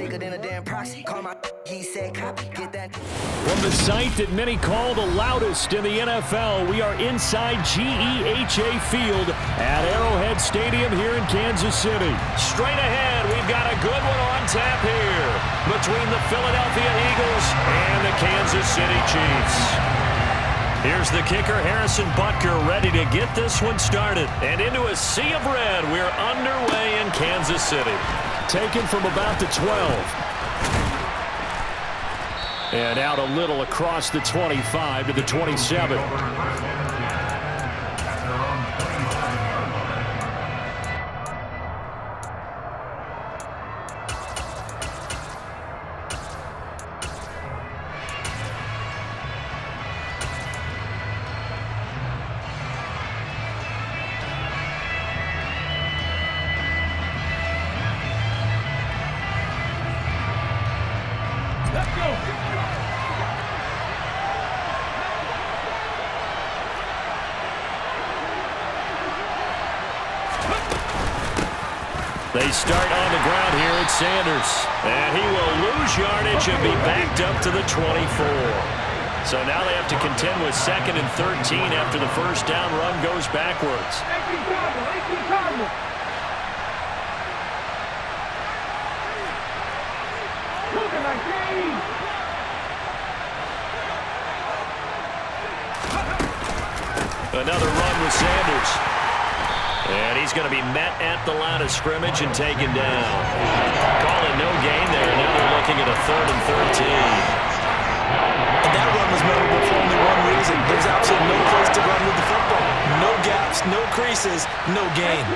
thicker than a damn proxy. Call my he said copy, get that. From the site that many call the loudest in the NFL, we are inside GEHA Field at Arrowhead Stadium here in Kansas City. Straight ahead, we've got a good one on tap here between the Philadelphia Eagles and the Kansas City Chiefs. Here's the kicker, Harrison Butker, ready to get this one started. And into a sea of red, we're underway in Kansas City. Taken from about the 12. And out a little across the 25 to the 27. They start on the ground here at Sanders. And he will lose yardage and be backed up to the 24. So now they have to contend with 2nd and 13 after the first down run goes backwards. Another run with Sanders. And he's going to be met at the line of scrimmage and taken down. Calling no gain there. Now they're looking at a 3rd and 13. And that run was memorable for only one reason. There's absolutely no place to run with the football. No gaps, no creases, no gain.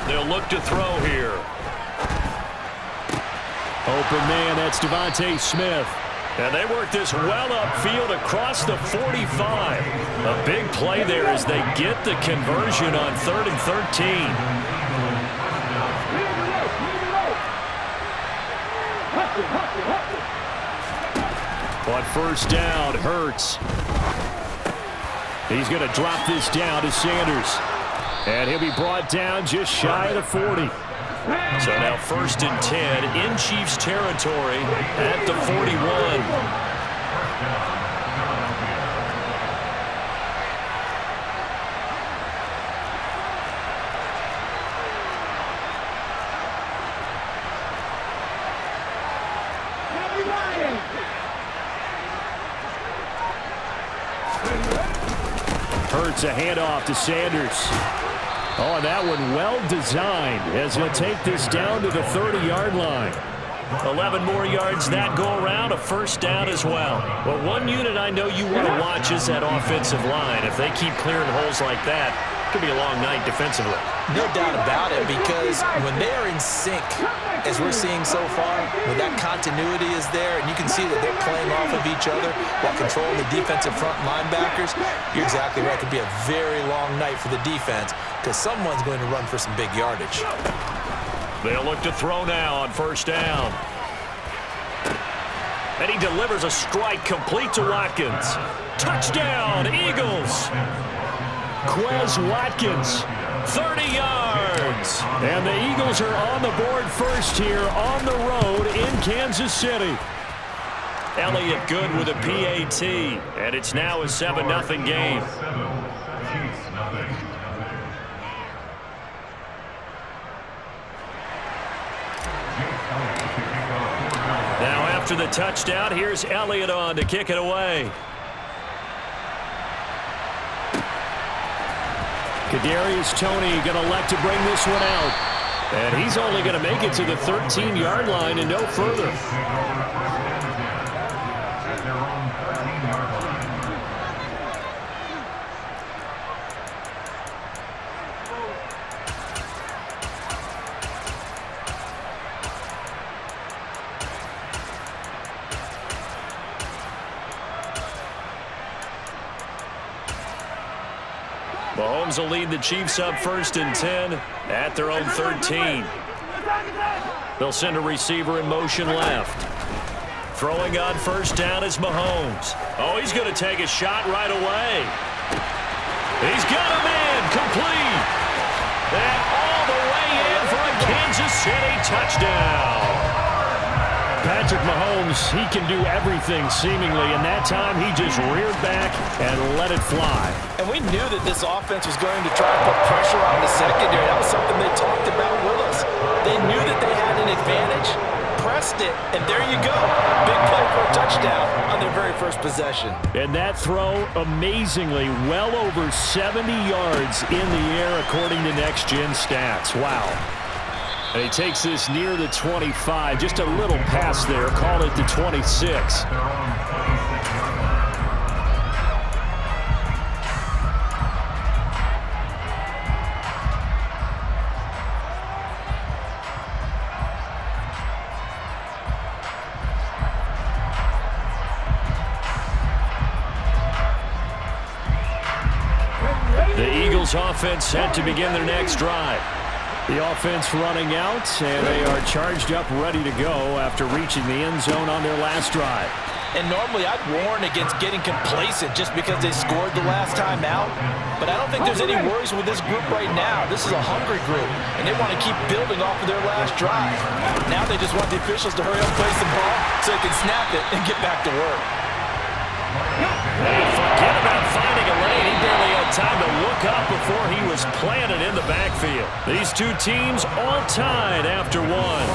They'll look to throw here. Open man, that's Devontae Smith. And they work this well upfield across the 45. A big play there as they get the conversion on 3rd and 13. On first down, Hurts. He's going to drop this down to Sanders. And he'll be brought down just shy of the 40. So now 1st and 10 in Chiefs territory at the 41. Hurts a handoff to Sanders. Oh, and that one well designed as he'll take this down to the 30-yard line. 11 more yards that go around, a first down as well. Well, one unit I know you want to watch is that offensive line. If they keep clearing holes like that, it could be a long night defensively. No doubt about it, because when they are in sync, as we're seeing so far, when that continuity is there, and you can see that they're playing off of each other while controlling the defensive front linebackers, you're exactly right. It could be a very long night for the defense because someone's going to run for some big yardage. They'll look to throw now on first down. And he delivers a strike complete to Watkins. Touchdown, Eagles! Quez Watkins, 30 yards. And the Eagles are on the board first here on the road in Kansas City. Elliott good with a PAT, and it's now a 7-0 game. Now after the touchdown, here's Elliott on to kick it away. Kadarius Toney going to elect to bring this one out. And he's only going to make it to the 13-yard line and no further. Mahomes will lead the Chiefs up 1st and 10 at their own 13. They'll send a receiver in motion left. Throwing on first down is Mahomes. Oh, he's going to take a shot right away. He's got him in, complete. And all the way in for a Kansas City touchdown. Patrick Mahomes, he can do everything seemingly, and that time he just reared back and let it fly. And we knew that this offense was going to try to put pressure on the secondary. That was something they talked about with us. They knew that they had an advantage, pressed it, and there you go. Big play for a touchdown on their very first possession. And that throw, amazingly, well over 70 yards in the air according to Next Gen Stats. Wow. And he takes this near the 25. Just a little pass there. Call it the 26. The Eagles offense set to begin their next drive. The offense running out, and they are charged up, ready to go after reaching the end zone on their last drive. And normally I'd warn against getting complacent just because they scored the last time out. But I don't think there's any worries with this group right now. This is a hungry group, and they want to keep building off of their last drive. Now they just want the officials to hurry up and place the ball so they can snap it and get back to work. Hey, forget about finding a lane. He barely had time to look up before he was planted in the backfield. These two teams all tied after one.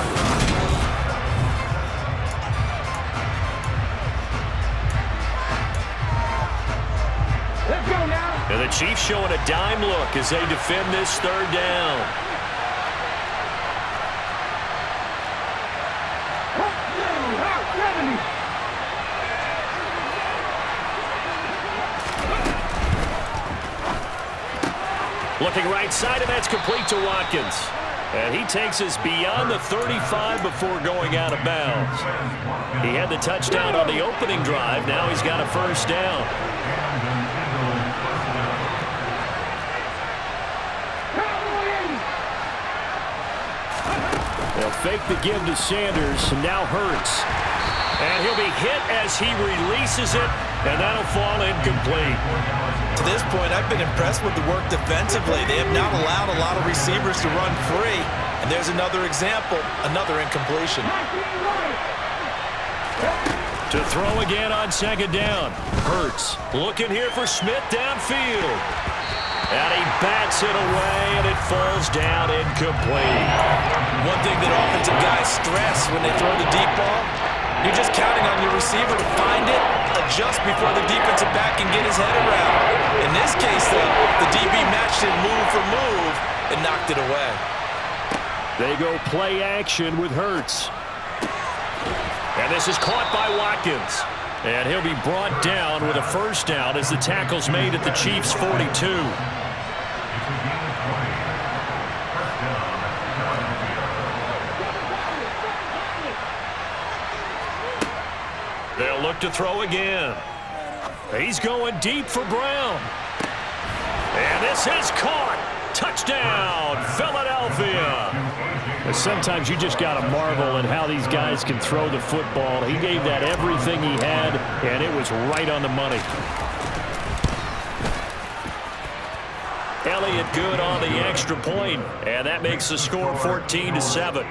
And the Chiefs showing a dime look as they defend this third down. Looking right side, and that's complete to Watkins. And he takes us beyond the 35 before going out of bounds. He had the touchdown on the opening drive. Now he's got a first down. They'll fake the give to Sanders, and now Hurts. And he'll be hit as he releases it, and that'll fall incomplete. To this point, I've been impressed with the work defensively. They have not allowed a lot of receivers to run free. And there's another example, another incompletion. To throw again on second down. Hurts looking here for Smith downfield. And he bats it away, and it falls down incomplete. One thing that offensive guys stress when they throw the deep ball, you're just counting on your receiver to find it, adjust before the defensive back can get his head around. In this case, though, the DB matched it move for move and knocked it away. They go play action with Hurts. And this is caught by Watkins. And he'll be brought down with a first down as the tackle's made at the Chiefs' 42. They'll look to throw again. He's going deep for Brown. And this is caught. Touchdown, Philadelphia. Sometimes you just got to marvel at how these guys can throw the football. He gave that everything he had, and it was right on the money. Elliott good on the extra point, and that makes the score 14-7.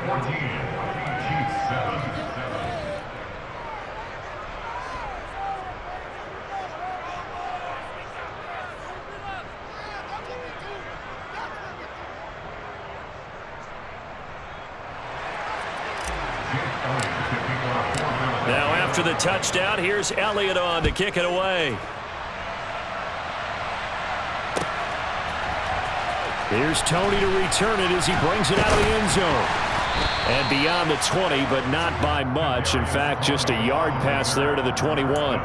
Now after the touchdown, here's Elliott on to kick it away. Here's Tony to return it as he brings it out of the end zone. And beyond the 20, but not by much. In fact, just a yard pass there to the 21.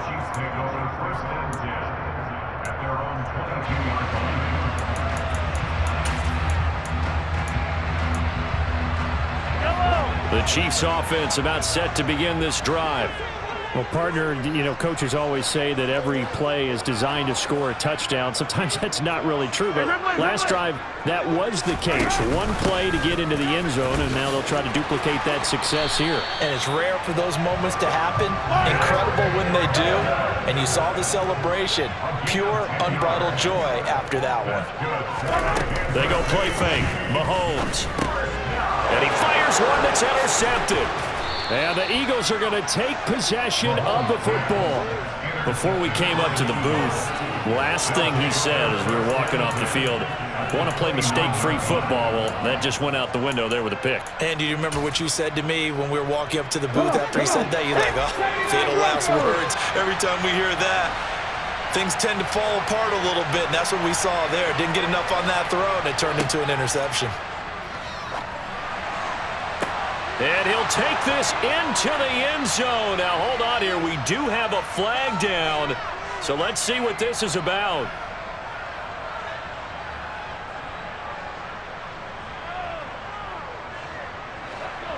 The Chiefs offense about set to begin this drive. Well, partner, you know, coaches always say that every play is designed to score a touchdown. Sometimes that's not really true, but last drive, that was the case. One play to get into the end zone, and now they'll try to duplicate that success here. And it's rare for those moments to happen. Incredible when they do. And you saw the celebration. Pure, unbridled joy after that one. They go play fake. Mahomes. And he fires one that's intercepted. And the Eagles are going to take possession of the football. Before we came up to the booth, last thing he said as we were walking off the field, want to play mistake-free football. Well, that just went out the window there with a pick. And do you remember what you said to me when we were walking up to the booth after he said that? You're like, oh, fatal last words. Every time we hear that, things tend to fall apart a little bit, and that's what we saw there. Didn't get enough on that throw, and it turned into an interception. And he'll take this into the end zone. Now, hold on here. We do have a flag down. So let's see what this is about.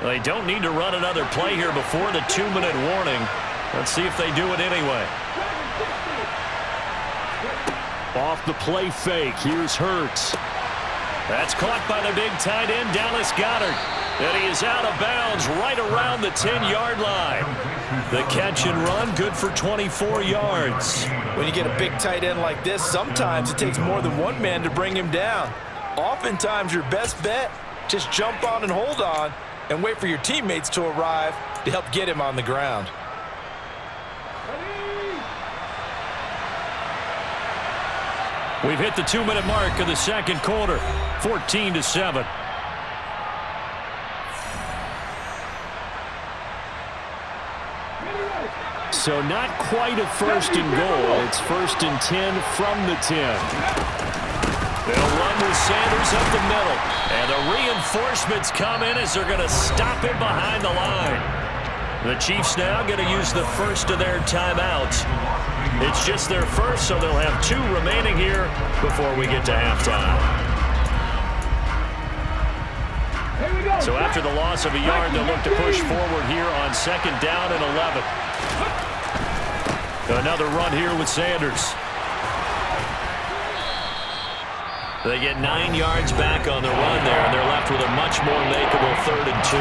They don't need to run another play here before the 2-minute warning. Let's see if they do it anyway. Off the play fake. Here's Hurts. That's caught by the big tight end, Dallas Goedert. And he is out of bounds right around the 10-yard line. The catch and run, good for 24 yards. When you get a big tight end like this, sometimes it takes more than one man to bring him down. Oftentimes, your best bet, just jump on and hold on and wait for your teammates to arrive to help get him on the ground. We've hit the 2-minute mark of the second quarter, 14-7. So not quite a first and goal. It's first and 10 from the 10. They'll run with Sanders up the middle. And the reinforcements come in as they're going to stop him behind the line. The Chiefs now going to use the first of their timeouts. It's just their first, so they'll have 2 remaining here before we get to halftime. So after the loss of a yard, they'll look to push forward here on second down and 11. Another run here with Sanders. They get 9 yards back on the run there, and they're left with a much more makeable 3rd and 2.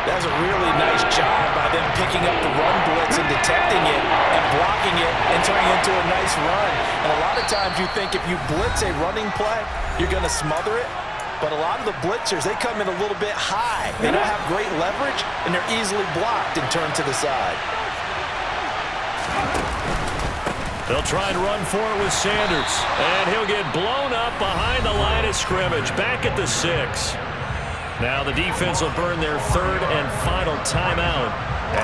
That's a really nice job by them picking up the run blitz and detecting it and blocking it and turning it into a nice run. And a lot of times you think if you blitz a running play, you're going to smother it. But a lot of the blitzers, they come in a little bit high. They don't have great leverage, and they're easily blocked and turned to the side. They'll try and run for it with Sanders. And he'll get blown up behind the line of scrimmage, back at the 6. Now the defense will burn their 3rd and final timeout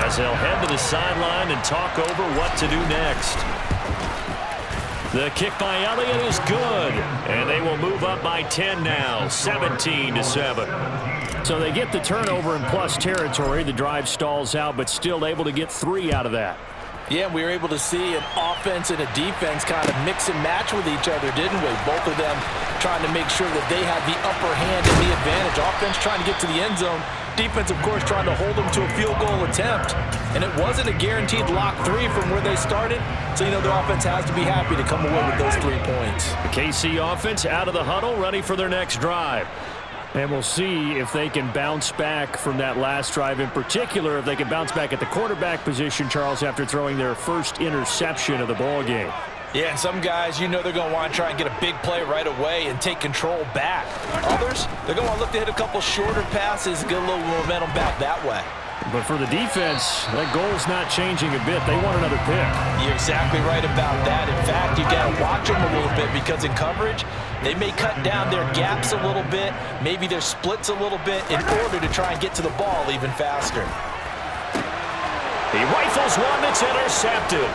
as they'll head to the sideline and talk over what to do next. The kick by Elliott is good, and they will move up by 10 now, 17-7. So they get the turnover in plus territory. The drive stalls out, but still able to get 3 out of that. Yeah, we were able to see an offense and a defense kind of mix and match with each other, didn't we? Both of them trying to make sure that they had the upper hand and the advantage. Offense trying to get to the end zone. Defense, of course, trying to hold them to a field goal attempt. And it wasn't a guaranteed lock 3 from where they started. So, you know, the offense has to be happy to come away with those 3 points. The KC offense out of the huddle, ready for their next drive. And we'll see if they can bounce back from that last drive, in particular, if they can bounce back at the quarterback position, Charles, after throwing their first interception of the ball game. Yeah, and some guys, you know they're going to want to try and get a big play right away and take control back. Others, they're going to want to look to hit a couple shorter passes and get a little momentum back that way. But for the defense, that goal's not changing a bit. They want another pick. You're exactly right about that. In fact, you got to watch them a little bit because in coverage, they may cut down their gaps a little bit, maybe their splits a little bit in order to try and get to the ball even faster. He rifles one that's intercepted.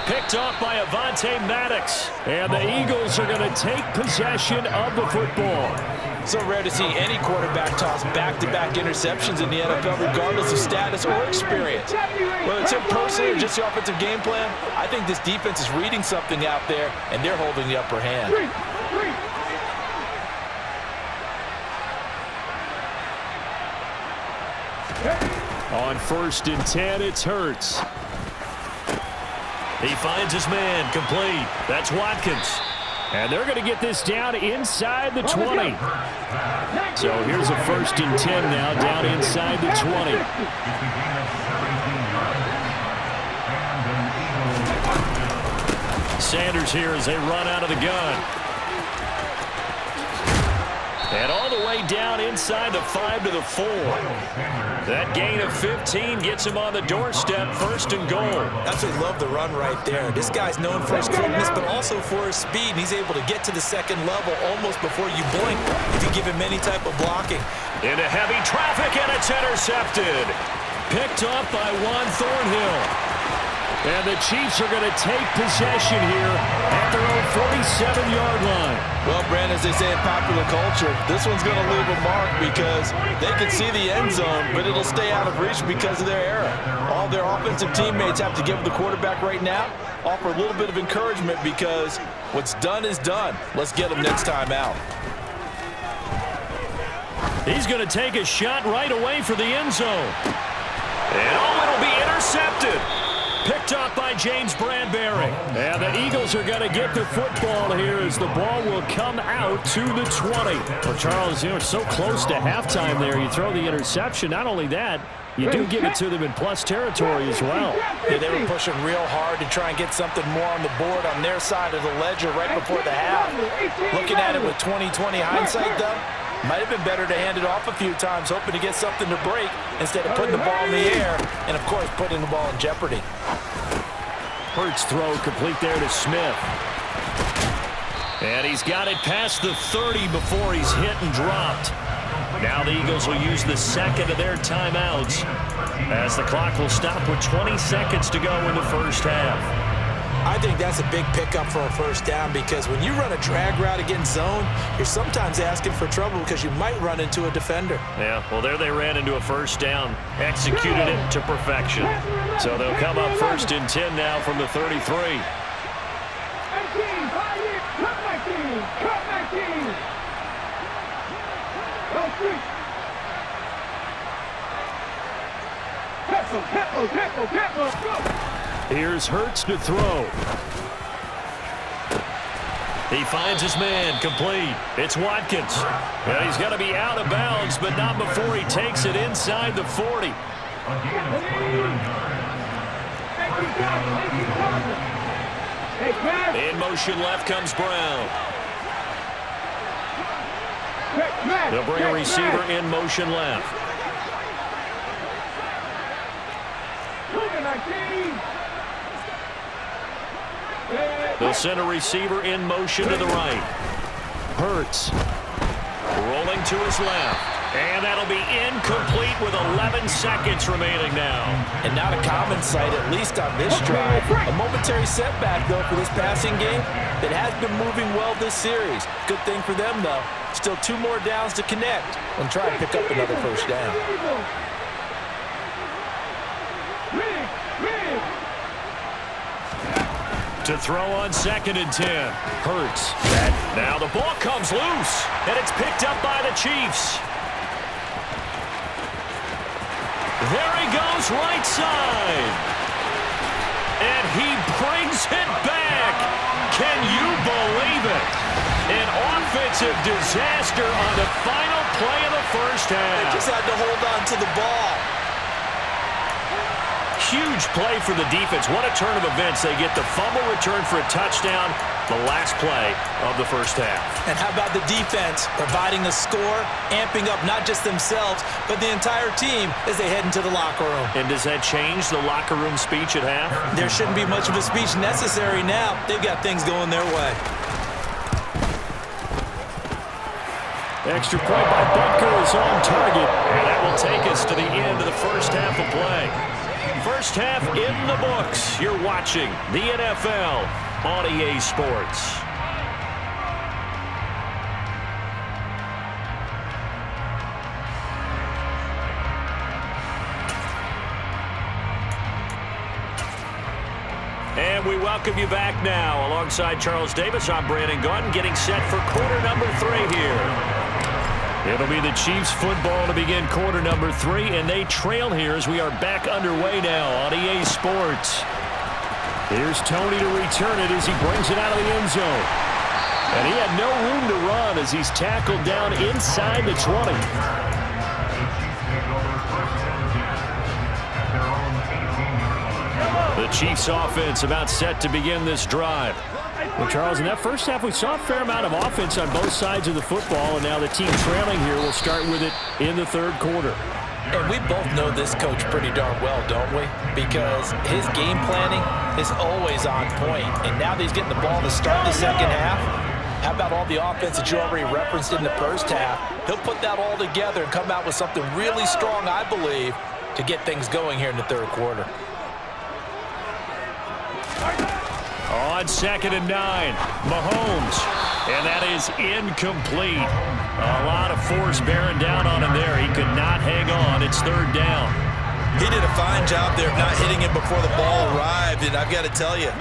Picked off by Avonte Maddox. And the Eagles are going to take possession of the football. So rare to see any quarterback toss back-to-back interceptions in the NFL, regardless of status or experience. Whether it's him personally or just the offensive game plan, I think this defense is reading something out there, and they're holding the upper hand. On 1st and 10, it's Hurts. He finds his man, complete. That's Watkins. And they're going to get this down inside the 20. So here's a 1st and 10 now, down inside the 20. Sanders here as they run out of the gun. And all the way down inside the 5 to the 4. That gain of 15 gets him on the doorstep, 1st and goal. Absolutely love the run right there. This guy's known for his quickness, but also for his speed. He's able to get to the second level almost before you blink if you give him any type of blocking. Into heavy traffic, and it's intercepted. Picked up by Juan Thornhill. And the Chiefs are going to take possession here at their own 47-yard line. Well, Brandon, as they say in popular culture, this one's going to leave a mark because they can see the end zone, but it'll stay out of reach because of their error. All their offensive teammates have to give the quarterback right now, offer a little bit of encouragement because what's done is done. Let's get them next time out. He's going to take a shot right away for the end zone. And it'll be intercepted. Picked up by James Bradbury. And the Eagles are going to get the football here as the ball will come out to the 20. Well, Charles, it's so close to halftime there. You throw the interception. Not only that, you do give it to them in plus territory as well. Yeah, they were pushing real hard to try and get something more on the board on their side of the ledger right before the half. Looking at it with 20/20 hindsight, though, might have been better to hand it off a few times, hoping to get something to break instead of putting the ball in the air and, of course, putting the ball in jeopardy. Hurts throw complete there to Smith. And he's got it past the 30 before he's hit and dropped. Now the Eagles will use the second of their timeouts as the clock will stop with 20 seconds to go in the first half. I think that's a big pickup for a first down because when you run a drag route against zone, you're sometimes asking for trouble because you might run into a defender. Yeah, well, there they ran into a first down, executed it to perfection. So they'll come up 1st and 10 now from the 33. Here's Hurts to throw. He finds his man, complete. It's Watkins. And he's got to be out of bounds, but not before he takes it inside the 40. In motion left comes Brown. They'll bring a receiver in motion left. They'll send a receiver in motion to the right. Hurts rolling to his left. And that'll be incomplete with 11 seconds remaining now. And not a common sight, at least on this drive. A momentary setback, though, for this passing game that has been moving well this series. Good thing for them, though. Still 2 more downs to connect and try and pick up another first down. To throw on 2nd and 10. Hurts. Now the ball comes loose, and it's picked up by the Chiefs. There he goes, right side. And he brings it back. Can you believe it? An offensive disaster on the final play of the first half. They just had to hold on to the ball. Huge play for the defense. What a turn of events. They get the fumble return for a touchdown, the last play of the first half. And how about the defense providing a score, amping up not just themselves, but the entire team as they head into the locker room. And does that change the locker room speech at half? There shouldn't be much of a speech necessary now. They've got things going their way. Extra point by Butker is on target, and that will take us to the end of the first half of play. First half in the books. You're watching the NFL on EA Sports. And we welcome you back now. Alongside Charles Davis, I'm Brandon Gaudin, getting set for quarter number 3 here. It'll be the Chiefs football to begin quarter number 3, and they trail here as we are back underway now on EA Sports. Here's Tony to return it as he brings it out of the end zone. And he had no room to run as he's tackled down inside the 20. The Chiefs offense about set to begin this drive. Well, Charles, in that first half, we saw a fair amount of offense on both sides of the football, and now the team trailing here will start with it in the third quarter. And we both know this coach pretty darn well, don't we? Because his game planning is always on point. And now that he's getting the ball to start the second half, how about all the offense that you already referenced in the first half? He'll put that all together and come out with something really strong, I believe, to get things going here in the third quarter. On 2nd and 9, Mahomes, and that is incomplete. A lot of force bearing down on him there. He could not hang on. It's third down. He did a fine job there of not hitting it before the ball arrived, and I've got to tell you,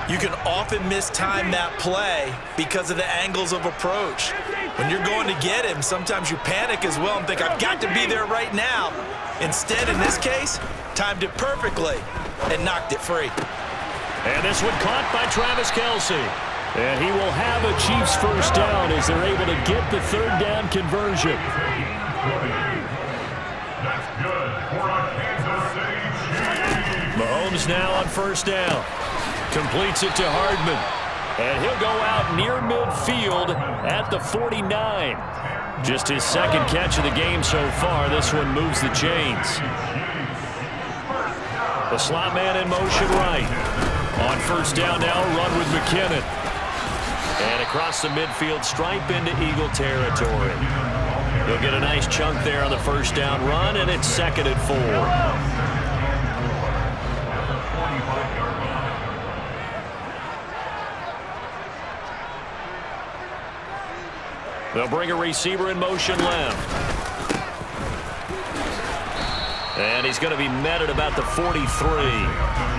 you can often mistime that play because of the angles of approach. When you're going to get him, sometimes you panic as well and think, I've got to be there right now. Instead, in this case, timed it perfectly and knocked it free. And this one caught by Travis Kelce. And he will have a Chiefs first down as they're able to get the third down conversion. Mahomes now on first down. Completes it to Hardman. And he'll go out near midfield at the 49. Just his second catch of the game so far. This one moves the chains. The slot man in motion right. On first down now, run with McKinnon. And across the midfield stripe into Eagle territory. He'll get a nice chunk there on the first down run, and it's 2nd and 4. They'll bring a receiver in motion left. And he's going to be met at about the 43.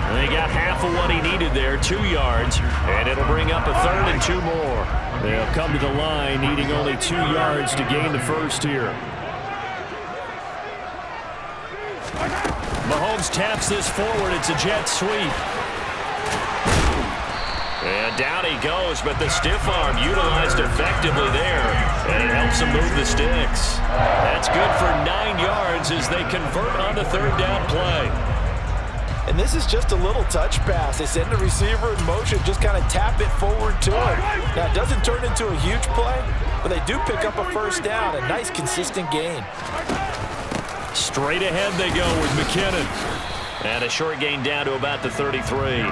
And he got half of what he needed there, 2 yards. And it'll bring up a 3rd and 2 more. They'll come to the line needing only 2 yards to gain the first here. Mahomes taps this forward. It's a jet sweep. And down he goes, but the stiff arm utilized effectively there. And it helps him move the sticks. That's good for 9 yards as they convert on the third down play. And this is just a little touch pass. They send the receiver in motion, just kind of tap it forward to him. Now, it doesn't turn into a huge play, but they do pick up a first down. A nice, consistent gain. Straight ahead they go with McKinnon. And a short gain down to about the 33.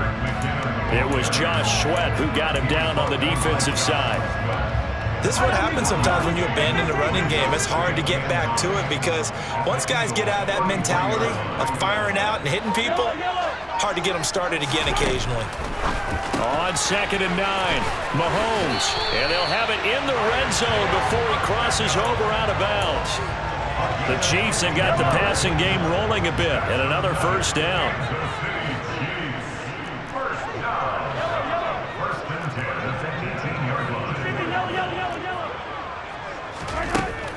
It was Josh Sweat who got him down on the defensive side. This is what happens sometimes when you abandon the running game. It's hard to get back to it because once guys get out of that mentality of firing out and hitting people, hard to get them started again occasionally. On 2nd and 9, Mahomes. And they'll have it in the red zone before he crosses over out of bounds. The Chiefs have got the passing game rolling a bit, and another first down.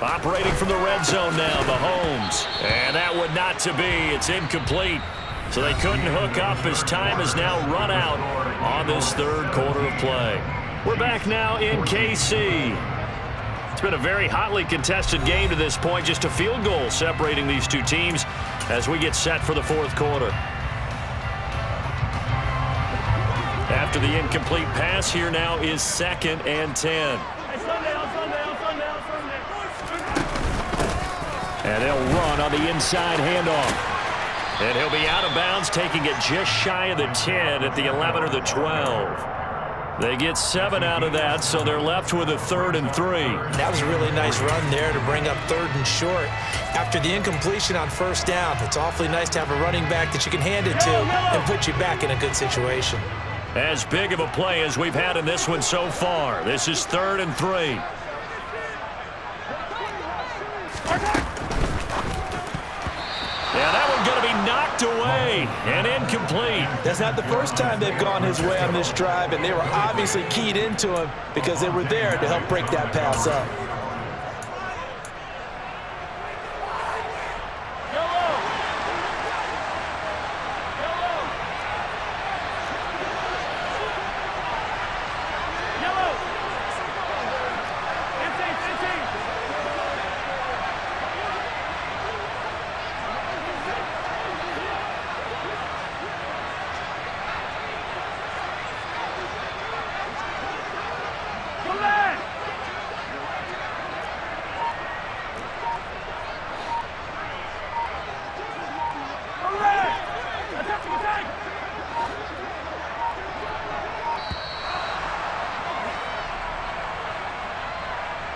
Operating from the red zone now, Mahomes. And that would not to be. It's incomplete. So they couldn't hook up as time has now run out on this third quarter of play. We're back now in KC. It's been a very hotly contested game to this point. Just a field goal separating these two teams as we get set for the fourth quarter. After the incomplete pass, here now is 2nd and 10. And they'll run on the inside handoff. And he'll be out of bounds, taking it just shy of the 10 at the 11 or the 12. They get 7 out of that, so they're left with a 3rd and 3. That was a really nice run there to bring up 3rd and short. After the incompletion on first down, it's awfully nice to have a running back that you can hand it to and put you back in a good situation. As big of a play as we've had in this one so far. This is 3rd and 3. Yeah, that one's going to be knocked away and incomplete. That's not the first time they've gone his way on this drive, and they were obviously keyed into him because they were there to help break that pass up.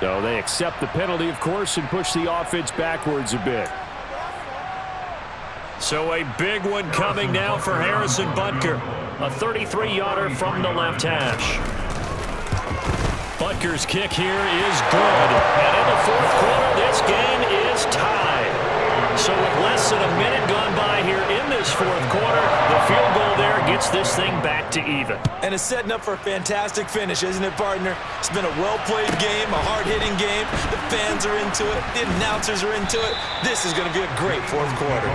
So they accept the penalty, of course, and push the offense backwards a bit. So a big one coming now for Harrison Butker. A 33-yarder from the left hash. Butker's kick here is good. And in the fourth quarter, this game is tied. So with less than a minute gone by here in this fourth quarter, the field goal there gets this thing back to even. And it's setting up for a fantastic finish, isn't it, partner? It's been a well-played game, a hard-hitting game. The fans are into it. The announcers are into it. This is going to be a great fourth quarter.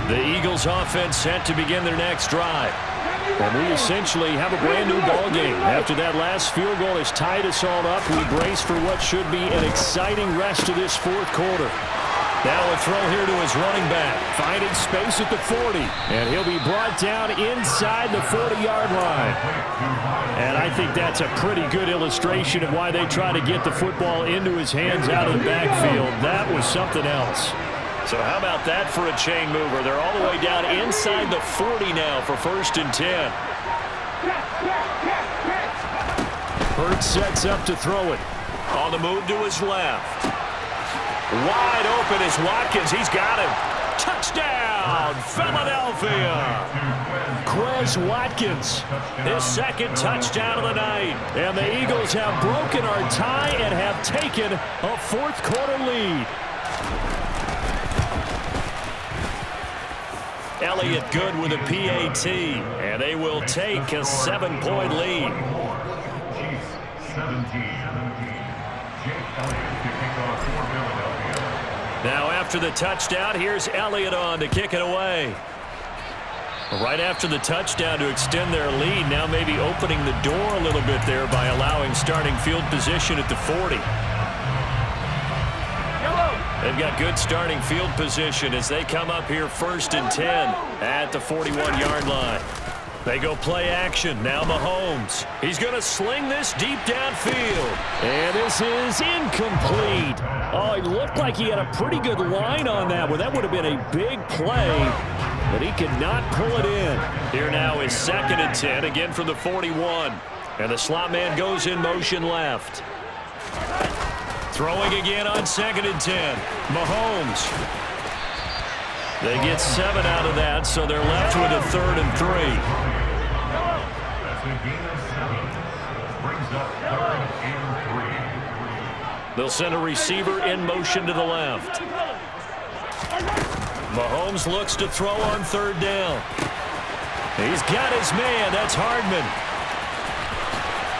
The Eagles offense set to begin their next drive. And we essentially have a brand new ball game. After that last field goal has tied us all up, we brace for what should be an exciting rest of this fourth quarter. Now a throw here to his running back, finding space at the 40. And he'll be brought down inside the 40-yard line. And I think that's a pretty good illustration of why they try to get the football into his hands out of the backfield. That was something else. So how about that for a chain mover? They're all the way down inside the 40 now for 1st and 10. Hurts sets up to throw it. On the move to his left. Wide open is Watkins. He's got him. Touchdown, Philadelphia. Quez Watkins, his second touchdown of the night. And the Eagles have broken our tie and have taken a fourth quarter lead. Elliott good with a PAT, and they will take a 7-point lead. Now after the touchdown, here's Elliott on to kick it away. Right after the touchdown to extend their lead, now maybe opening the door a little bit there by allowing starting field position at the 40. They've got good starting field position as they come up here 1st and 10 at the 41-yard line. They go play action. Now Mahomes. He's going to sling this deep downfield. And this is incomplete. Oh, it looked like he had a pretty good line on that one. That would have been a big play, but he could not pull it in. Here now is 2nd and 10, again from the 41. And the slot man goes in motion left. Throwing again on 2nd and 10. Mahomes. They get 7 out of that, so they're left with a 3rd and 3. They'll send a receiver in motion to the left. Mahomes looks to throw on 3rd down. He's got his man. That's Hardman.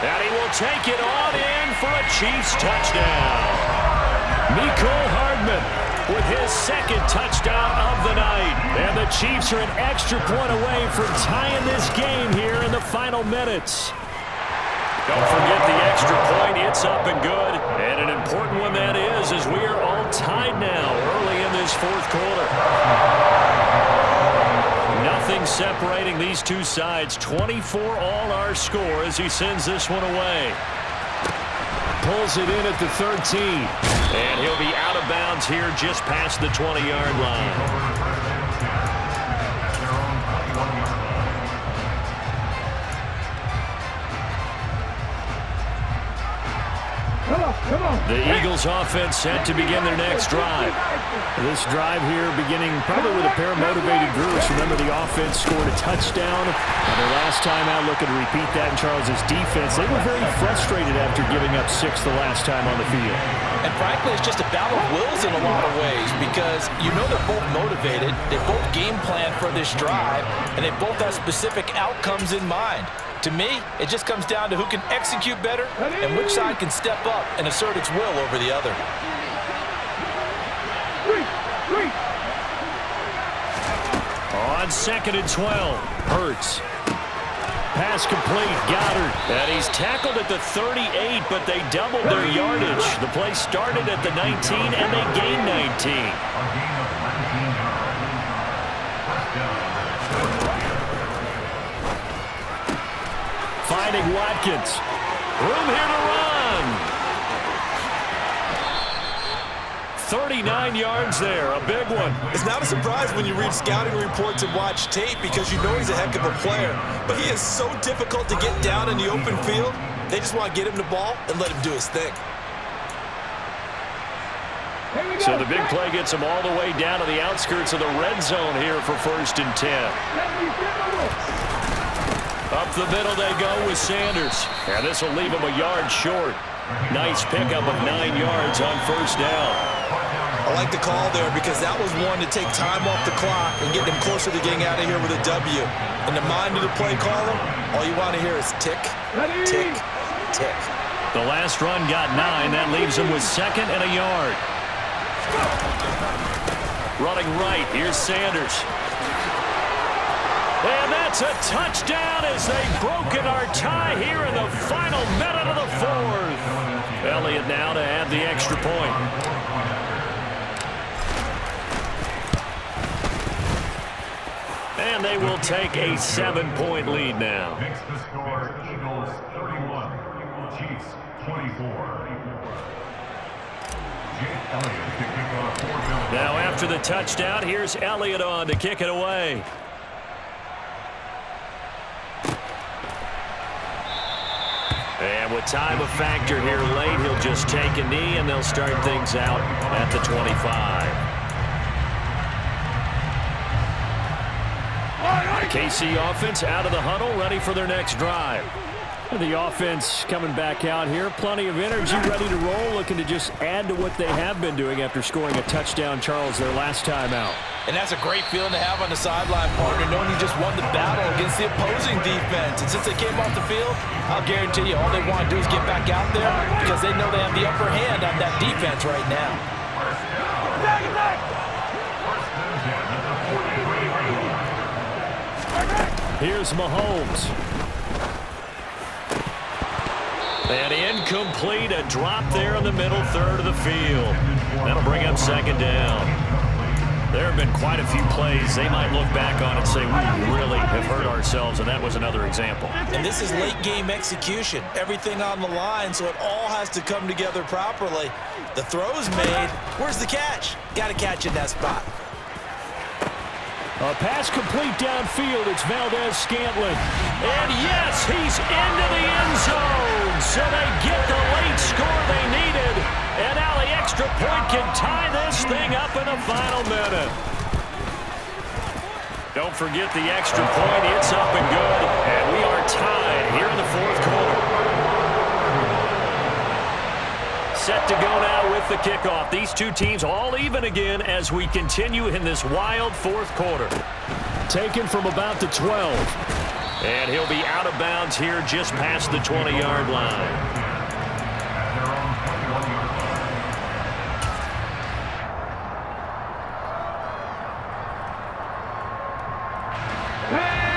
And he will take it on in for a Chiefs touchdown. Mecole Hardman with his 2nd touchdown of the night. And the Chiefs are an extra point away from tying this game here in the final minutes. Don't forget the extra point. It's up and good. And an important one that is, as we are all tied now early in this fourth quarter. Nothing separating these two sides. 24 all our score as he sends this one away. Pulls it in at the 13. And he'll be out of bounds here just past the 20-yard line. The Eagles offense set to begin their next drive. This drive here beginning probably with a pair of motivated groups. Remember, the offense scored a touchdown. And their last time out, looking to repeat that in Charles's defense. They were very frustrated after giving up 6 the last time on the field. And frankly, it's just a battle of wills in a lot of ways because you know they're both motivated. They both game plan for this drive, and they both have specific outcomes in mind. To me, it just comes down to who can execute better and which side can step up and assert its will over the other. On 2nd and 12, Hurts. Pass complete, Goddard. And he's tackled at the 38, but they doubled their yardage. The play started at the 19, and they gained 19. finding Watkins. Room here to run. 39 yards there, a big one. It's not a surprise when you read scouting reports and watch tape because you know he's a heck of a player. But he is so difficult to get down in the open field. They just want to get him the ball and let him do his thing. So the big play gets him all the way down to the outskirts of the red zone here for 1st and 10. Up the middle they go with Sanders. And this will leave him a yard short. Nice pickup of 9 yards on 1st down. I like the call there because that was one to take time off the clock and get them closer to getting out of here with a W. In the mind of the play caller, all you want to hear is tick, tick, tick. The last run got 9. That leaves him with 2nd and a yard. Running right, here's Sanders. And that's a touchdown as they've broken our tie here in the final minute of the 4th. Elliott now to add the extra point. And they will take a 7-point lead now. Makes the score Eagles 31, Chiefs 24. Jake Elliott to kick off for Bill. Now after the touchdown, here's Elliott on to kick it away. And with time a factor here late, he'll just take a knee and they'll start things out at the 25. The KC offense out of the huddle, ready for their next drive. The offense coming back out here, plenty of energy, ready to roll, looking to just add to what they have been doing after scoring a touchdown, Charles, their last time out. And that's a great feeling to have on the sideline, partner, knowing you just won the battle against the opposing defense. And since they came off the field, I'll guarantee you all they want to do is get back out there because they know they have the upper hand on that defense right now. Here's Mahomes. And incomplete, a drop there in the middle third of the field. That'll bring up 2nd down. There have been quite a few plays they might look back on and say, we really have hurt ourselves, and that was another example. And this is late game execution. Everything on the line, so it all has to come together properly. The throw's made. Where's the catch? Got to catch in that spot. A pass complete downfield. It's Valdez-Scantling. And yes, he's into the end zone. So they get the late score they needed. And now the extra point can tie this thing up in the final minute. Don't forget the extra point. It's up and good. And we are tied here in the 4th quarter. Set to go now with the kickoff. These two teams all even again as we continue in this wild 4th quarter. Taken from about the 12. And he'll be out of bounds here just past the 20-yard line.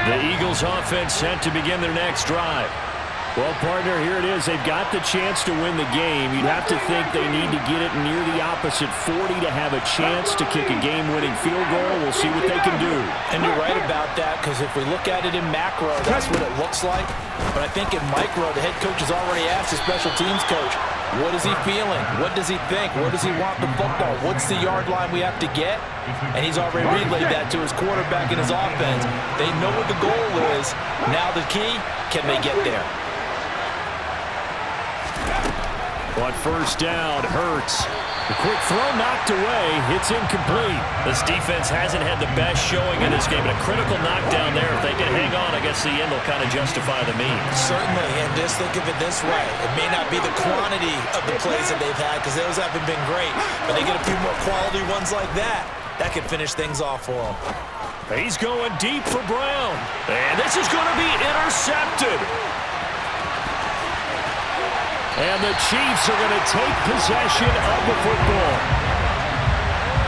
The Eagles offense set to begin their next drive. Well, partner, here it is. They've got the chance to win the game. You'd have to think they need to get it near the opposite 40 to have a chance to kick a game-winning field goal. We'll see what they can do. And you're right about that, because if we look at it in macro, that's what it looks like. But I think in micro, the head coach has already asked the special teams coach, what is he feeling? What does he think? Where does he want the football? What's the yard line we have to get? And he's already relayed that to his quarterback and his offense. They know what the goal is. Now the key, can they get there? On 1st down, Hurts. The quick throw knocked away. It's incomplete. This defense hasn't had the best showing in this game, but a critical knockdown there. If they can hang on, I guess the end will kind of justify the means. Certainly, and just think of it this way. It may not be the quantity of the plays that they've had because those haven't been great, but they get a few more quality ones like that. That could finish things off for them. He's going deep for Brown. And this is going to be intercepted. And the Chiefs are going to take possession of the football.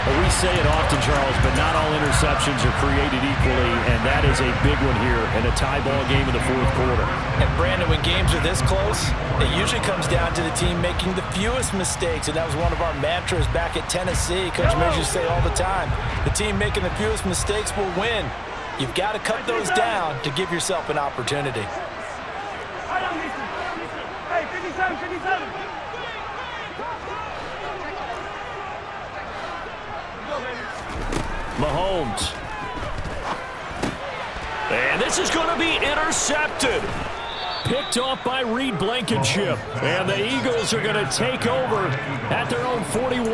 Well, we say it often, Charles, but not all interceptions are created equally, and that is a big one here in a tie ball game in the 4th quarter. And, Brandon, when games are this close, it usually comes down to the team making the fewest mistakes, and that was one of our mantras back at Tennessee. Coach Mears used to say all the time, the team making the fewest mistakes will win. You've got to cut those down to give yourself an opportunity. Mahomes. And this is going to be intercepted. Picked off by Reed Blankenship. And the Eagles are going to take over at their own 41.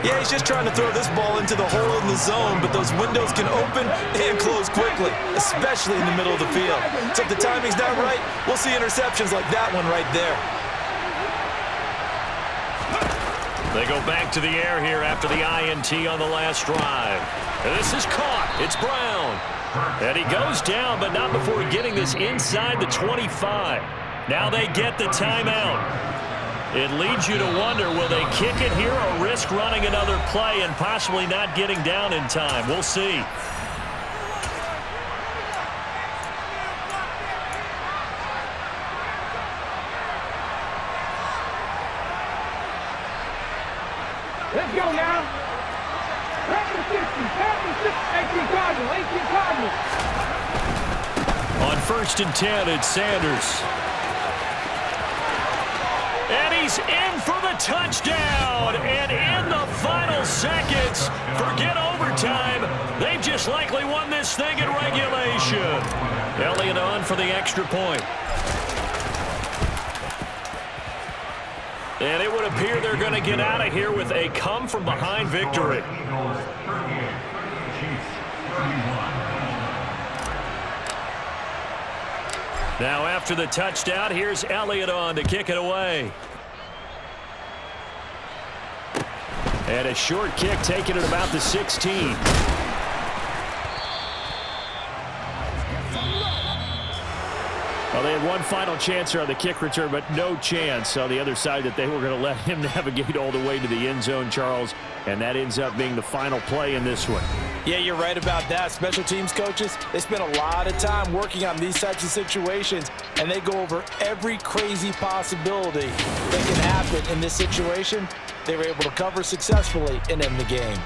Yeah, he's just trying to throw this ball into the hole in the zone, but those windows can open and close quickly, especially in the middle of the field. So if the timing's not right, we'll see interceptions like that one right there. They go back to the air here after the INT on the last drive. And this is caught. It's Brown. And he goes down, but not before getting this inside the 25. Now they get the timeout. It leads you to wonder, will they kick it here or risk running another play and possibly not getting down in time? We'll see. Let's go now. 18 Cardinals. On 1st and 10, it's Sanders. And he's in for the touchdown. And in the final seconds, forget overtime. They've just likely won this thing in regulation. Elliott on for the extra point. And it would appear they're going to get out of here with a come-from-behind victory. Eagles 38, Chiefs 31. Now after the touchdown, here's Elliott on to kick it away. And a short kick taken at about the 16. Well, they had one final chance here on the kick return, but no chance on the other side that they were going to let him navigate all the way to the end zone, Charles. And that ends up being the final play in this one. Yeah, you're right about that. Special teams coaches, they spend a lot of time working on these types of situations, and they go over every crazy possibility that can happen in this situation. They were able to cover successfully and end the game.